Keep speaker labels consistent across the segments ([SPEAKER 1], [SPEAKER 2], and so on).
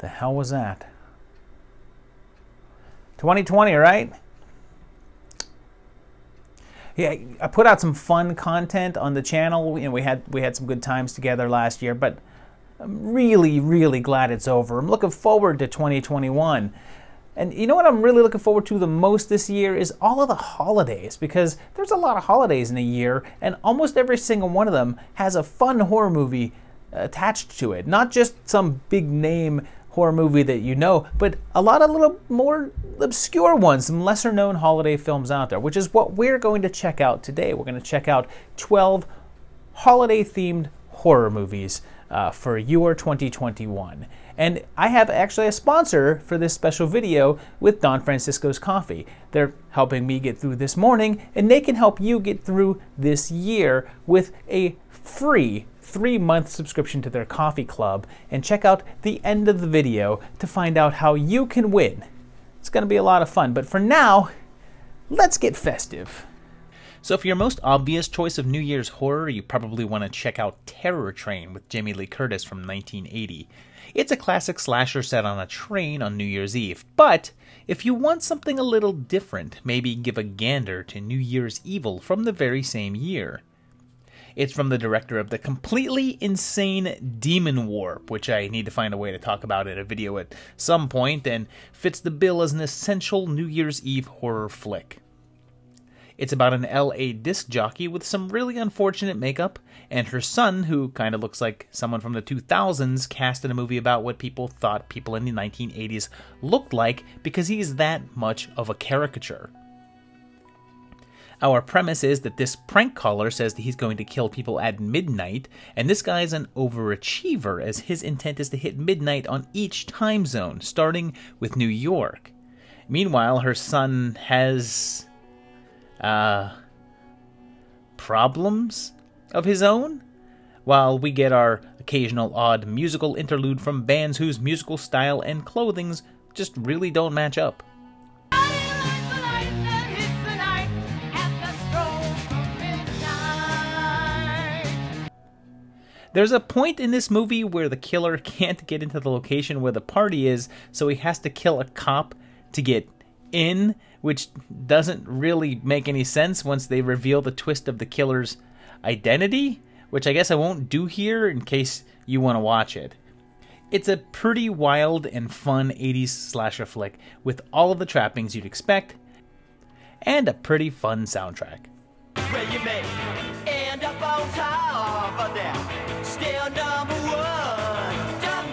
[SPEAKER 1] The hell was that? 2020, right? Yeah, I put out some fun content on the channel. You know, we had some good times together last year, but I'm really, really glad it's over. I'm looking forward to 2021. And you know what I'm really looking forward to the most this year is all of the holidays, because there's a lot of holidays in a year, and almost every single one of them has a fun horror movie attached to it. Not just some big name horror movie that you know, but a lot of little more obscure ones, some lesser known holiday films out there, which is what we're going to check out today. We're going to check out 12 holiday themed horror movies for your 2021. And I have actually a sponsor for this special video with Don Francisco's Coffee. They're helping me get through this morning, and they can help you get through this year with a free 3-month subscription to their coffee club. And check out the end of the video to find out how you can win. It's going to be a lot of fun, but for now, let's get festive. So for your most obvious choice of New Year's horror, you probably want to check out Terror Train with Jamie Lee Curtis from 1980. It's a classic slasher set on a train on New Year's Eve, but if you want something a little different, maybe give a gander to New Year's Evil from the very same year. It's from the director of the completely insane Demon Warp, which I need to find a way to talk about in a video at some point, and fits the bill as an essential New Year's Eve horror flick. It's about an LA disc jockey with some really unfortunate makeup, and her son, who kind of looks like someone from the 2000s, cast in a movie about what people thought people in the 1980s looked like because he's that much of a caricature. Our premise is that this prank caller says that he's going to kill people at midnight, and this guy's an overachiever, as his intent is to hit midnight on each time zone, starting with New York. Meanwhile, her son has problems of his own, while we get our occasional odd musical interlude from bands whose musical style and clothings just really don't match up. There's a point in this movie where the killer can't get into the location where the party is, so he has to kill a cop to get in, which doesn't really make any sense once they reveal the twist of the killer's identity, which I guess I won't do here in case you want to watch it. It's a pretty wild and fun 80s slasher flick with all of the trappings you'd expect, and a pretty fun soundtrack. Where you may end up on top of that, still number one, dumb.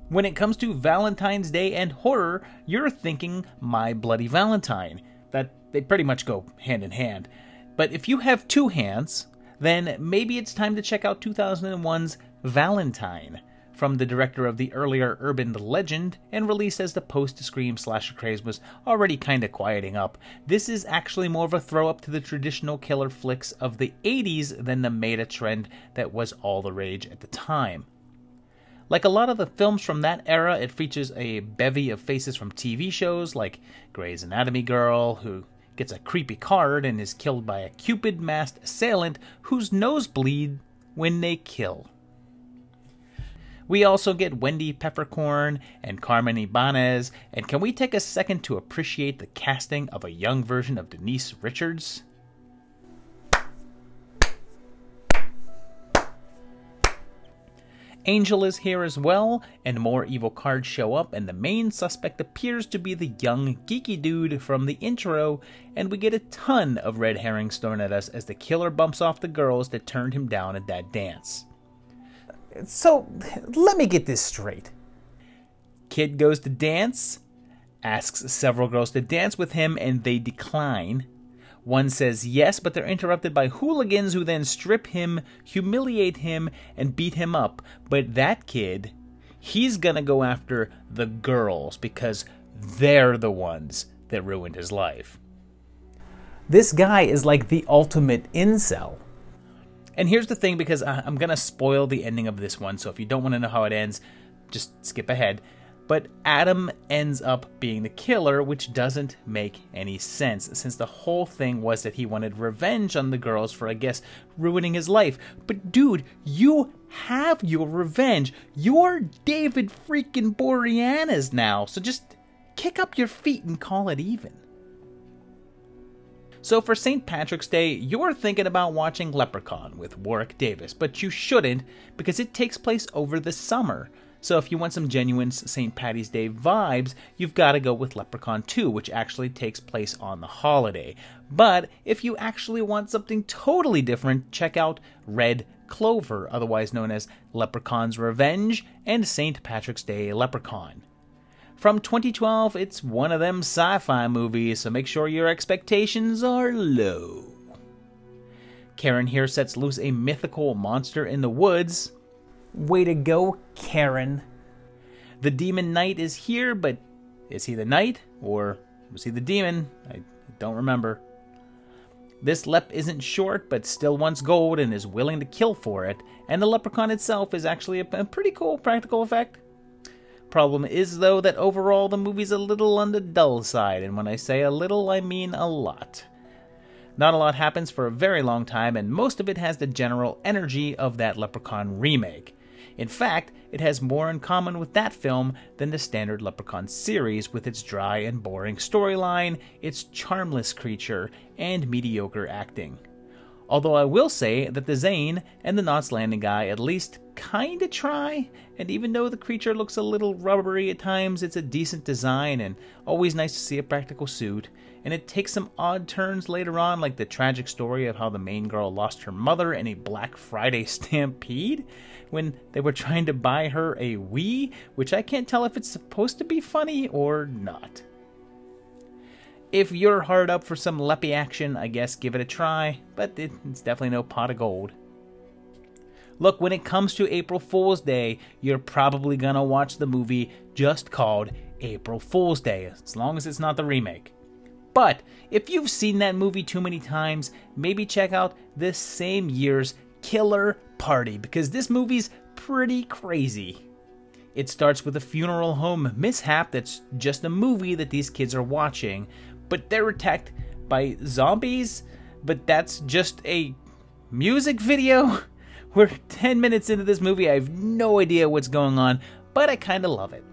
[SPEAKER 1] When it comes to Valentine's Day and horror, you're thinking My Bloody Valentine. That they pretty much go hand in hand. But if you have two hands, then maybe it's time to check out 2001's Valentine, from the director of the earlier Urban Legend, and released as the post-Scream slasher craze was already kinda quieting up. This is actually more of a throw-up to the traditional killer flicks of the 80s than the meta trend that was all the rage at the time. Like a lot of the films from that era, it features a bevy of faces from TV shows like Grey's Anatomy Girl, who gets a creepy card and is killed by a Cupid-masked assailant whose nose bleed when they kill. We also get Wendy Peppercorn and Carmen Ibanez, and can we take a second to appreciate the casting of a young version of Denise Richards? Angel is here as well, and more evil cards show up, and the main suspect appears to be the young, geeky dude from the intro, and we get a ton of red herrings thrown at us as the killer bumps off the girls that turned him down at that dance. So, let me get this straight. Kid goes to dance, asks several girls to dance with him, and they decline. One says yes, but they're interrupted by hooligans who then strip him, humiliate him, and beat him up. But that kid, he's gonna go after the girls because they're the ones that ruined his life. This guy is like the ultimate incel. And here's the thing, because I'm gonna spoil the ending of this one, so if you don't want to know how it ends, just skip ahead. but Adam ends up being the killer, which doesn't make any sense, since the whole thing was that he wanted revenge on the girls for, I guess, ruining his life. But dude, you have your revenge. You're David freaking Boreanaz now, so just kick up your feet and call it even. So for St. Patrick's Day, you're thinking about watching Leprechaun with Warwick Davis, but you shouldn't because it takes place over the summer. So if you want some genuine St. Paddy's Day vibes, you've got to go with Leprechaun 2, which actually takes place on the holiday. But if you actually want something totally different, check out Red Clover, otherwise known as Leprechaun's Revenge and St. Patrick's Day Leprechaun. From 2012, it's one of them sci-fi movies, so make sure your expectations are low. Karen here sets loose a mythical monster in the woods.
[SPEAKER 2] Way to go, Karen.
[SPEAKER 1] The demon knight is here, but is he the knight, or was he the demon? I don't remember. This lep isn't short, but still wants gold and is willing to kill for it, and the leprechaun itself is actually a pretty cool practical effect. Problem is, though, that overall the movie's a little on the dull side, and when I say a little, I mean a lot. Not a lot happens for a very long time, and most of it has the general energy of that Leprechaun remake. In fact, it has more in common with that film than the standard Leprechaun series, with its dry and boring storyline, its charmless creature, and mediocre acting. Although I will say that the Zane and the Knots Landing guy at least kinda try, and even though the creature looks a little rubbery at times, it's a decent design and always nice to see a practical suit, and it takes some odd turns later on, like the tragic story of how the main girl lost her mother in a Black Friday stampede when they were trying to buy her a Wii, which I can't tell if it's supposed to be funny or not. If you're hard up for some leppy action, I guess give it a try, but it's definitely no pot of gold. Look, when it comes to April Fool's Day, you're probably gonna watch the movie just called April Fool's Day, as long as it's not the remake. But if you've seen that movie too many times, maybe check out this same year's Killer Party, because this movie's pretty crazy. It starts with a funeral home mishap that's just a movie that these kids are watching, but they're attacked by zombies, but that's just a music video? We're 10 minutes into this movie, I have no idea what's going on, but I kinda love it.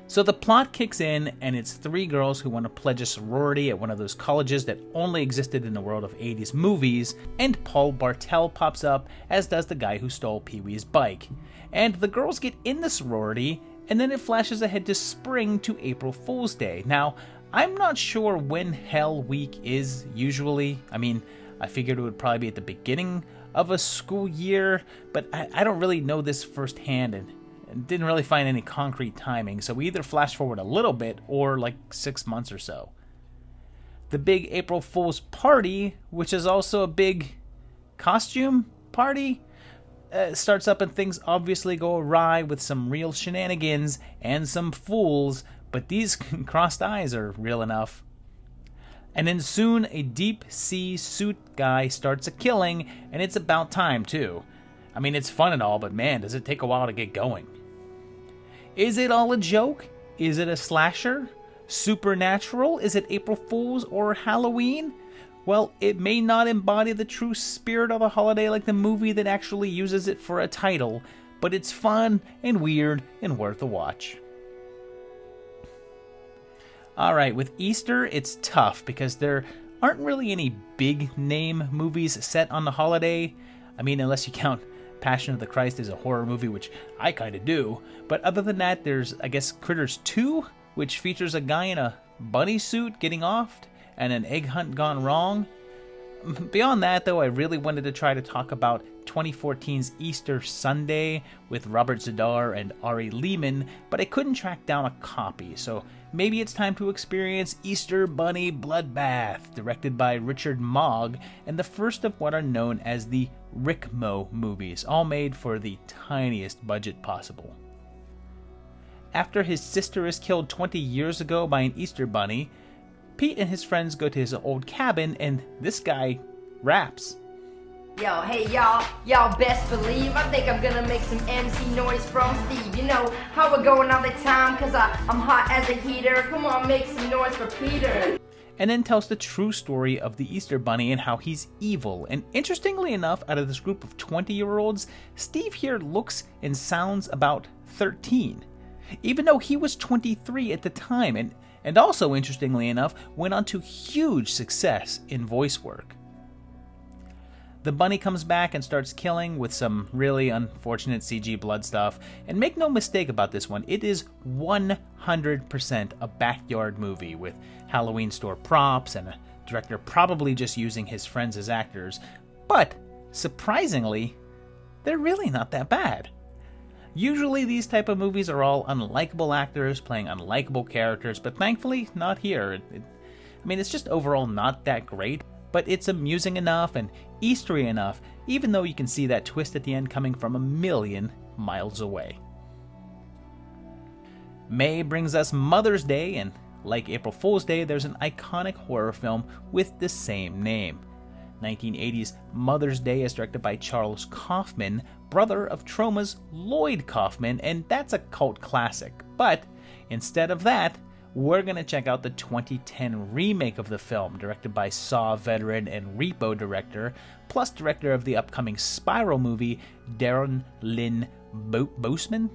[SPEAKER 1] So the plot kicks in, and it's three girls who want to pledge a sorority at one of those colleges that only existed in the world of 80s movies, and Paul Bartel pops up, as does the guy who stole Pee-wee's bike. And the girls get in the sorority, and then it flashes ahead to spring to April Fool's Day. Now, I'm not sure when Hell Week is usually. I mean, I figured it would probably be at the beginning of a school year, but I don't really know this firsthand and didn't really find any concrete timing, so we either flash forward a little bit or like 6 months or so. The big April Fool's party, which is also a big costume party, starts up and things obviously go awry with some real shenanigans and some fools, but these crossed eyes are real enough. And then soon a deep sea suit guy starts a killing, and it's about time too. I mean, it's fun and all, but man, does it take a while to get going. Is it all a joke? Is it a slasher? Supernatural? Is it April Fool's or Halloween? Well, it may not embody the true spirit of the holiday like the movie that actually uses it for a title, but it's fun and weird and worth a watch. Alright, with Easter, it's tough because there aren't really any big name movies set on the holiday. I mean, unless you count Passion of the Christ as a horror movie, which I kinda do. But other than that, there's, I guess, Critters 2, which features a guy in a bunny suit getting offed, and an egg hunt gone wrong. Beyond that, though, I really wanted to try to talk about 2014's Easter Sunday with Robert Z'Dar and Ari Lehman, but I couldn't track down a copy, so maybe it's time to experience Easter Bunny Bloodbath, directed by Richard Mogg, and the first of what are known as the Rickmo movies, all made for the tiniest budget possible. After his sister is killed 20 years ago by an Easter bunny, Pete and his friends go to his old cabin, and this guy raps.
[SPEAKER 3] Yo, hey y'all best believe I think I'm gonna make some MC noise from Steve. You know how we're going all the time, cause I'm hot as a heater. Come on, make some noise for Peter.
[SPEAKER 1] And then tells the true story of the Easter Bunny and how he's evil. And interestingly enough, out of this group of 20-year-olds, Steve here looks and sounds about 13, even though he was 23 at the time, and also, interestingly enough, went on to huge success in voice work. The bunny comes back and starts killing with some really unfortunate CG blood stuff, and make no mistake about this one, it is 100% a backyard movie with Halloween store props and a director probably just using his friends as actors, but surprisingly, they're really not that bad. Usually these type of movies are all unlikable actors playing unlikable characters, but thankfully not here. I mean, it's just overall not that great, but it's amusing enough and Eastery enough, even though you can see that twist at the end coming from a million miles away. May brings us Mother's Day, and like April Fool's Day, there's an iconic horror film with the same name. 1980's Mother's Day is directed by Charles Kaufman, brother of Troma's Lloyd Kaufman, and that's a cult classic. But instead of that, we're going to check out the 2010 remake of the film, directed by Saw veteran and Repo director, plus director of the upcoming Spiral movie, Darren Lynn Bousman.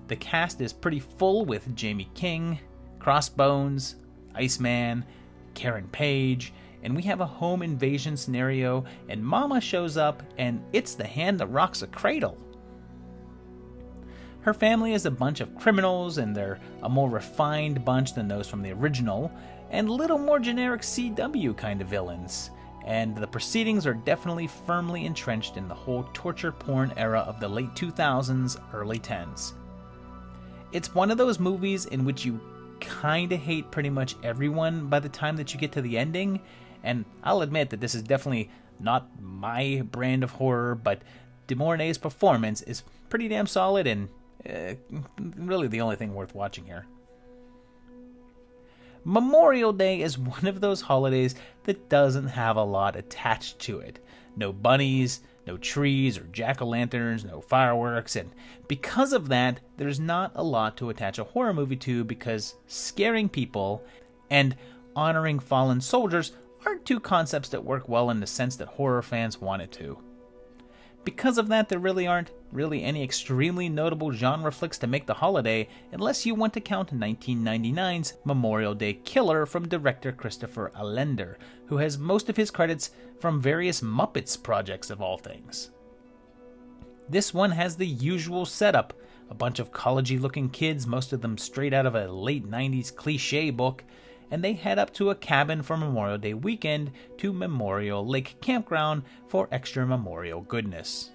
[SPEAKER 1] The cast is pretty full with Jamie King, Crossbones, Iceman, Karen Page, and we have a home invasion scenario, and Mama shows up, and it's the hand that rocks a cradle. Her family is a bunch of criminals, and they're a more refined bunch than those from the original, and a little more generic CW kind of villains. And the proceedings are definitely firmly entrenched in the whole torture porn era of the late 2000s, early 10s. It's one of those movies in which you kinda hate pretty much everyone by the time that you get to the ending, and I'll admit that this is definitely not my brand of horror, but De Mornay's performance is pretty damn solid and really the only thing worth watching here. Memorial Day is one of those holidays that doesn't have a lot attached to it. No bunnies, no trees or jack-o'-lanterns, no fireworks, and because of that, there's not a lot to attach a horror movie to, because scaring people and honoring fallen soldiers aren't two concepts that work well in the sense that horror fans want it to. Because of that, there really aren't any extremely notable genre flicks to make the holiday, unless you want to count 1999's Memorial Day Killer from director Christopher Allender, who has most of his credits from various Muppets projects of all things. This one has the usual setup: a bunch of collegey looking kids, most of them straight out of a late 90s cliche book, and they head up to a cabin for Memorial Day weekend to Memorial Lake Campground for extra memorial goodness.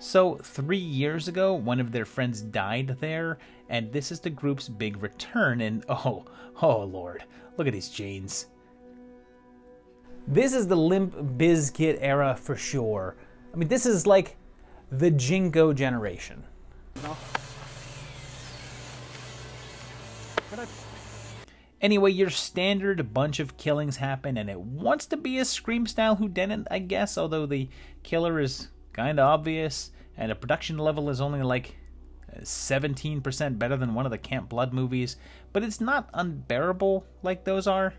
[SPEAKER 1] So 3 years ago, one of their friends died there, and this is the group's big return, and oh lord, look at these jeans.
[SPEAKER 2] This is the Limp Bizkit era for sure. I mean, this is like the Jingo generation.
[SPEAKER 1] Anyway, your standard bunch of killings happen, and it wants to be a Scream-style whodunit, I guess, although the killer is kinda obvious, and the production level is only like 17% better than one of the Camp Blood movies, but it's not unbearable like those are.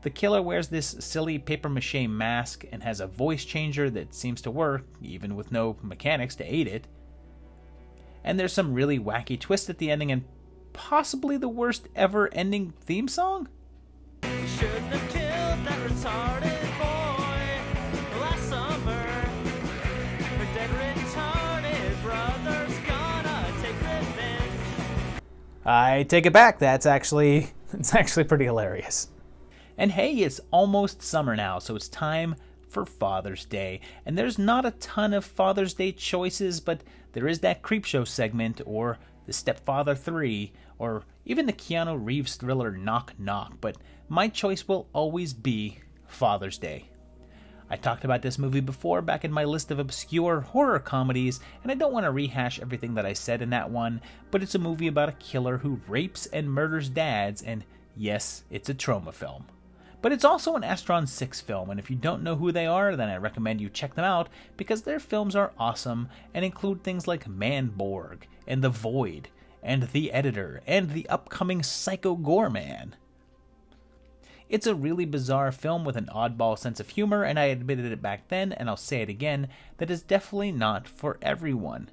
[SPEAKER 1] The killer wears this silly papier-mâché mask and has a voice changer that seems to work, even with no mechanics to aid it. And there's some really wacky twists at the ending, and possibly the worst ever ending theme song?
[SPEAKER 4] We shouldn't have killed that retarded boy last summer. Her dead retarded brother's gonna take revenge.
[SPEAKER 2] I take it back. It's actually pretty hilarious.
[SPEAKER 1] And hey, it's almost summer now, so it's time for Father's Day. And there's not a ton of Father's Day choices, but there is that Creepshow segment, or The Stepfather 3, or even the Keanu Reeves thriller Knock Knock, but my choice will always be Father's Day. I talked about this movie before back in my list of obscure horror comedies, and I don't want to rehash everything that I said in that one, but it's a movie about a killer who rapes and murders dads, and yes, it's a Troma film. But it's also an Astron 6 film, and if you don't know who they are, then I recommend you check them out because their films are awesome and include things like Man-Borg, and The Void, and The Editor, and the upcoming Psycho Goreman. It's a really bizarre film with an oddball sense of humor, and I admitted it back then, and I'll say it again, that is definitely not for everyone.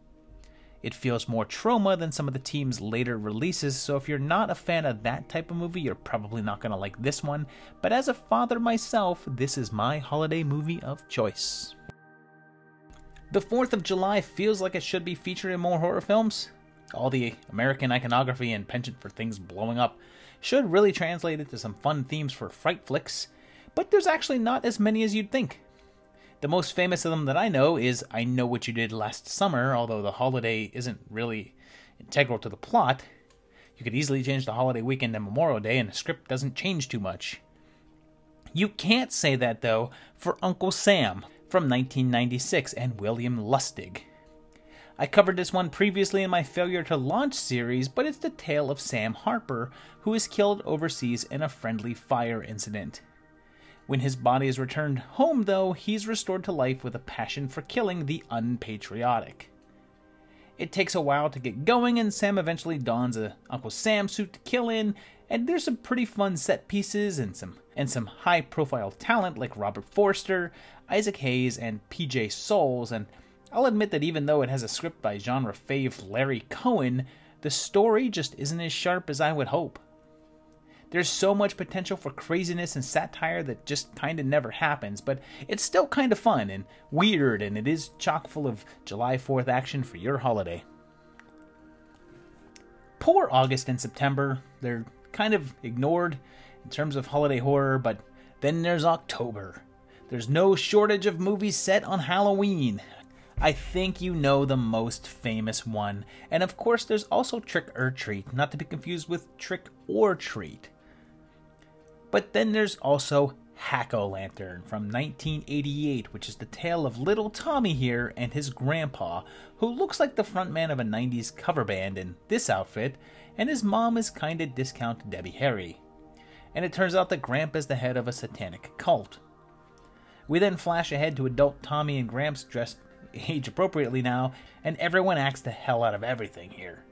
[SPEAKER 1] It feels more trauma than some of the team's later releases, so if you're not a fan of that type of movie, you're probably not going to like this one, but as a father myself, this is my holiday movie of choice. The 4th of July feels like it should be featured in more horror films. All the American iconography and penchant for things blowing up should really translate into some fun themes for fright flicks, but there's actually not as many as you'd think. The most famous of them that I know is I Know What You Did Last Summer, although the holiday isn't really integral to the plot. You could easily change the holiday weekend to Memorial Day and the script doesn't change too much. You can't say that, though, for Uncle Sam from 1996 and William Lustig. I covered this one previously in my Failure to Launch series, but it's the tale of Sam Harper, who is killed overseas in a friendly fire incident. When his body is returned home, though, he's restored to life with a passion for killing the unpatriotic. It takes a while to get going, and Sam eventually dons a Uncle Sam suit to kill in, and there's some pretty fun set pieces and some high-profile talent like Robert Forster, Isaac Hayes, and PJ Soles, and I'll admit that even though it has a script by genre fave Larry Cohen, the story just isn't as sharp as I would hope. There's so much potential for craziness and satire that just kinda never happens, but it's still kinda fun and weird, and it is chock full of July 4th action for your holiday. Poor August and September, they're kind of ignored in terms of holiday horror, but then there's October. There's no shortage of movies set on Halloween. I think you know the most famous one, and of course there's also Trick or Treat, not to be confused with Trick or Treat. But then there's also Hack-O-Lantern from 1988, which is the tale of little Tommy here and his grandpa, who looks like the frontman of a 90s cover band in this outfit, and his mom is kinda discount Debbie Harry. And it turns out that Grandpa's the head of a satanic cult. We then flash ahead to adult Tommy and Gramps dressed age appropriately now, and everyone acts the hell out of everything here.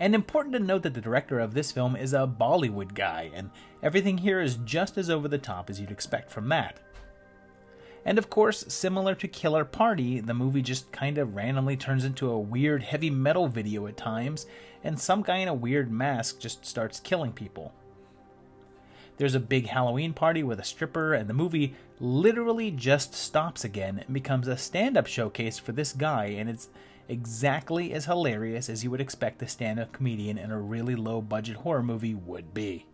[SPEAKER 1] And important to note that the director of this film is a Bollywood guy, and everything here is just as over the top as you'd expect from that. And of course, similar to Killer Party, the movie just kinda randomly turns into a weird heavy metal video at times, and some guy in a weird mask just starts killing people. There's a big Halloween party with a stripper, and the movie literally just stops again and becomes a stand-up showcase for this guy, and it's exactly as hilarious as you would expect a stand-up comedian in a really low-budget horror movie would be.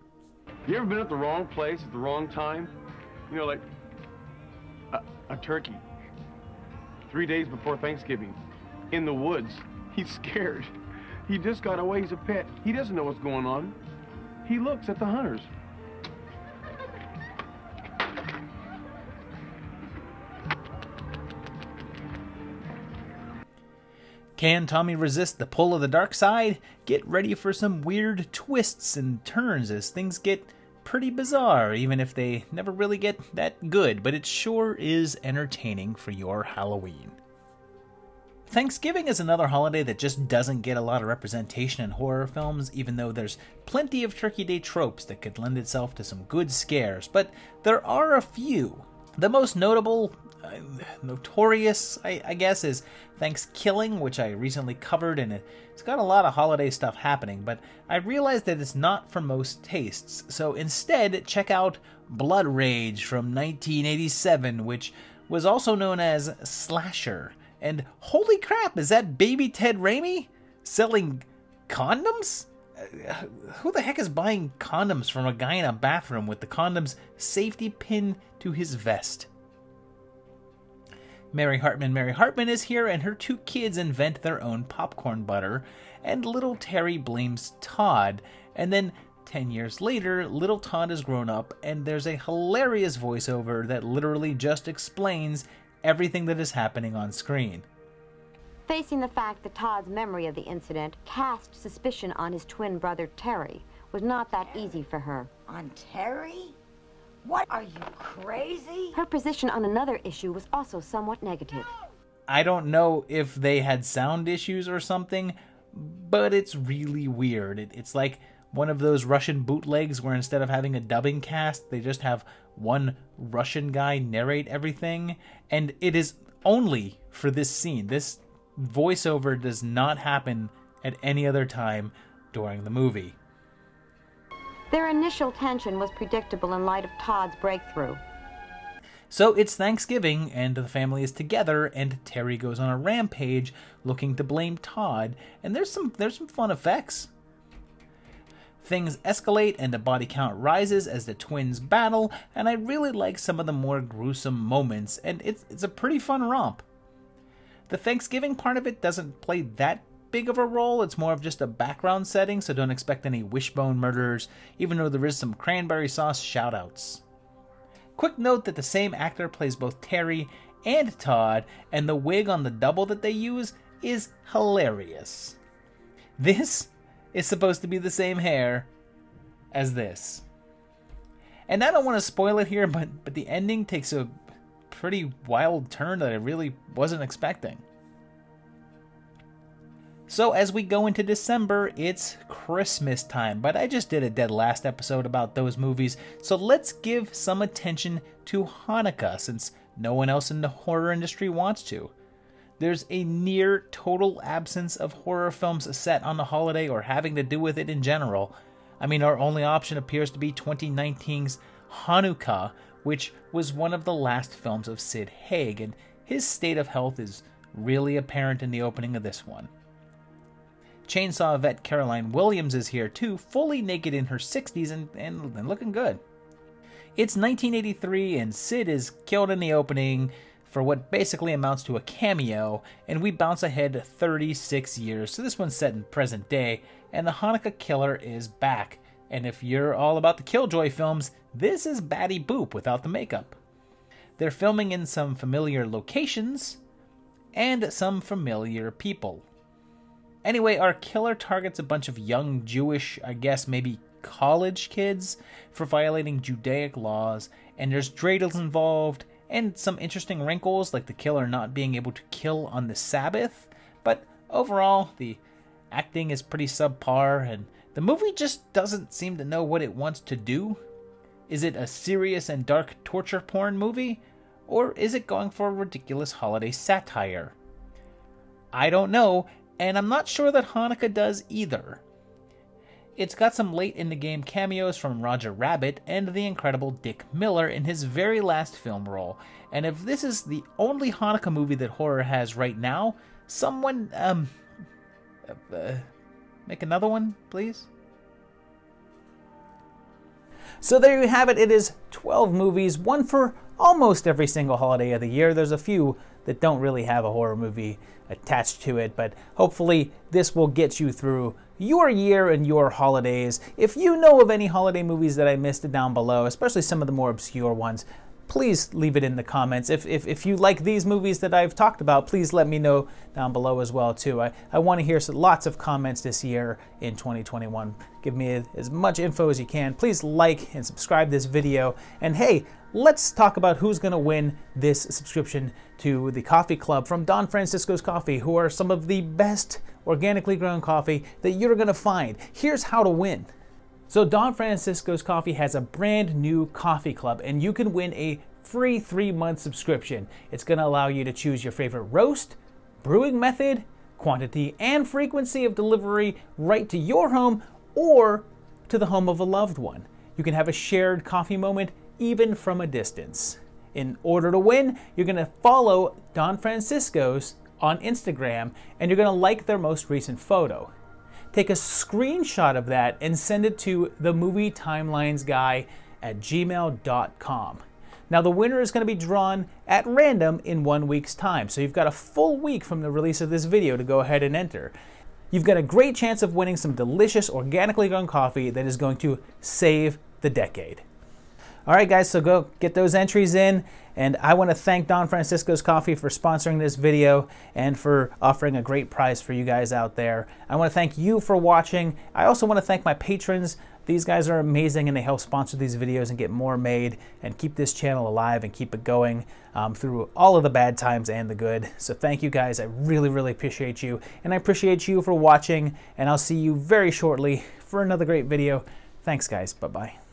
[SPEAKER 5] You ever been at the wrong place at the wrong time? You know, like a turkey. 3 days before Thanksgiving, in the woods. He's scared. He just got away. He's a pet. He doesn't know what's going on. He looks at the hunters.
[SPEAKER 1] Can Tommy resist the pull of the dark side? Get ready for some weird twists and turns as things get pretty bizarre, even if they never really get that good, but it sure is entertaining for your Halloween. Thanksgiving is another holiday that just doesn't get a lot of representation in horror films, even though there's plenty of Turkey Day tropes that could lend itself to some good scares, but there are a few. The most notable, notorious, I guess, is Thanksgiving, which I recently covered, and it's got a lot of holiday stuff happening, but I realized that it's not for most tastes, so instead check out Blood Rage from 1987, which was also known as Slasher. And holy crap, is that baby Ted Raimi selling condoms? who the heck is buying condoms from a guy in a bathroom with the condom's safety pinned to his vest? Mary Hartman is here, and her 2 kids invent their own popcorn butter, and little Terry blames Todd, and then 10 years later, little Todd is grown up, and there's a hilarious voiceover that literally just explains everything that is happening on screen.
[SPEAKER 6] Facing the fact that Todd's memory of the incident cast suspicion on his twin brother Terry was not that easy for her.
[SPEAKER 7] On Terry? What, are you crazy?
[SPEAKER 6] Her position on another issue was also somewhat negative.
[SPEAKER 1] I don't know if they had sound issues or something, but it's really weird. It's like one of those Russian bootlegs where instead of having a dubbing cast, they just have one Russian guy narrate everything, and it is only for this scene. This voiceover does not happen at any other time during the movie.
[SPEAKER 6] Their initial tension was predictable in light of Todd's breakthrough.
[SPEAKER 1] So it's Thanksgiving, and the family is together, and Terry goes on a rampage looking to blame Todd, and there's some fun effects. Things escalate, and the body count rises as the twins battle, and I really like some of the more gruesome moments, and it's a pretty fun romp. The Thanksgiving part of it doesn't play that big of a role. It's more of just a background setting, so don't expect any wishbone murders, even though there is some cranberry sauce shoutouts. Quick note that the same actor plays both Terry and Todd, and the wig on the double that they use is hilarious. This is supposed to be the same hair as this. And I don't want to spoil it here, but the ending takes a pretty wild turn that I really wasn't expecting. So as we go into December, it's Christmas time, but I just did a dead last episode about those movies, so let's give some attention to Hanukkah, since no one else in the horror industry wants to. There's a near total absence of horror films set on the holiday or having to do with it in general. I mean, our only option appears to be 2019's Hanukkah, which was one of the last films of Sid Haig, and his state of health is really apparent in the opening of this one. Chainsaw vet Caroline Williams is here too, fully naked in her 60s and looking good. It's 1983 and Sid is killed in the opening for what basically amounts to a cameo, and we bounce ahead 36 years, so this one's set in present day, and the Hanukkah killer is back. And if you're all about the Killjoy films, this is Batty Boop without the makeup. They're filming in some familiar locations and some familiar people. Anyway, our killer targets a bunch of young Jewish, I guess maybe college kids, for violating Judaic laws, and there's dreidels involved, and some interesting wrinkles like the killer not being able to kill on the Sabbath, but overall, the acting is pretty subpar, and the movie just doesn't seem to know what it wants to do. Is it a serious and dark torture porn movie, or is it going for a ridiculous holiday satire? I don't know, and I'm not sure that Hanukkah does either. It's got some late-in-the-game cameos from Roger Rabbit and the incredible Dick Miller in his very last film role, and if this is the only Hanukkah movie that horror has right now, someone, make another one, please?
[SPEAKER 2] So there you have it. It is 12 movies, one for almost every single holiday of the year. There's a few that don't really have a horror movie attached to it, but hopefully this will get you through your year and your holidays. If you know of any holiday movies that I missed down below, especially some of the more obscure ones, please leave it in the comments. If you like these movies that I've talked about, please let me know down below as well too. I want to hear lots of comments this year in 2021. Give me as much info as you can. Please like and subscribe this video. And hey, let's talk about who's going to win this subscription to the coffee club from Don Francisco's Coffee, who are some of the best organically grown coffee that you're going to find. Here's how to win. So Don Francisco's Coffee has a brand new coffee club, and you can win a free 3-month subscription. It's going to allow you to choose your favorite roast, brewing method, quantity, and frequency of delivery right to your home or to the home of a loved one. You can have a shared coffee moment even from a distance. In order to win, you're going to follow Don Francisco's on Instagram, and you're going to like their most recent photo.
[SPEAKER 1] take a screenshot of that and send it to themovietimelinesguy@gmail.com. Now the winner is going to be drawn at random in 1 week's time, so you've got a full week from the release of this video to go ahead and enter. You've got a great chance of winning some delicious, organically grown coffee that is going to save the decade. All right, guys, so go get those entries in. And I want to thank Don Francisco's Coffee for sponsoring this video and for offering a great prize for you guys out there. I want to thank you for watching. I also want to thank my patrons. These guys are amazing and they help sponsor these videos and get more made and keep this channel alive and keep it going through all of the bad times and the good. So thank you guys. I really, really appreciate you. And I appreciate you for watching. And I'll see you very shortly for another great video. Thanks, guys. Bye-bye.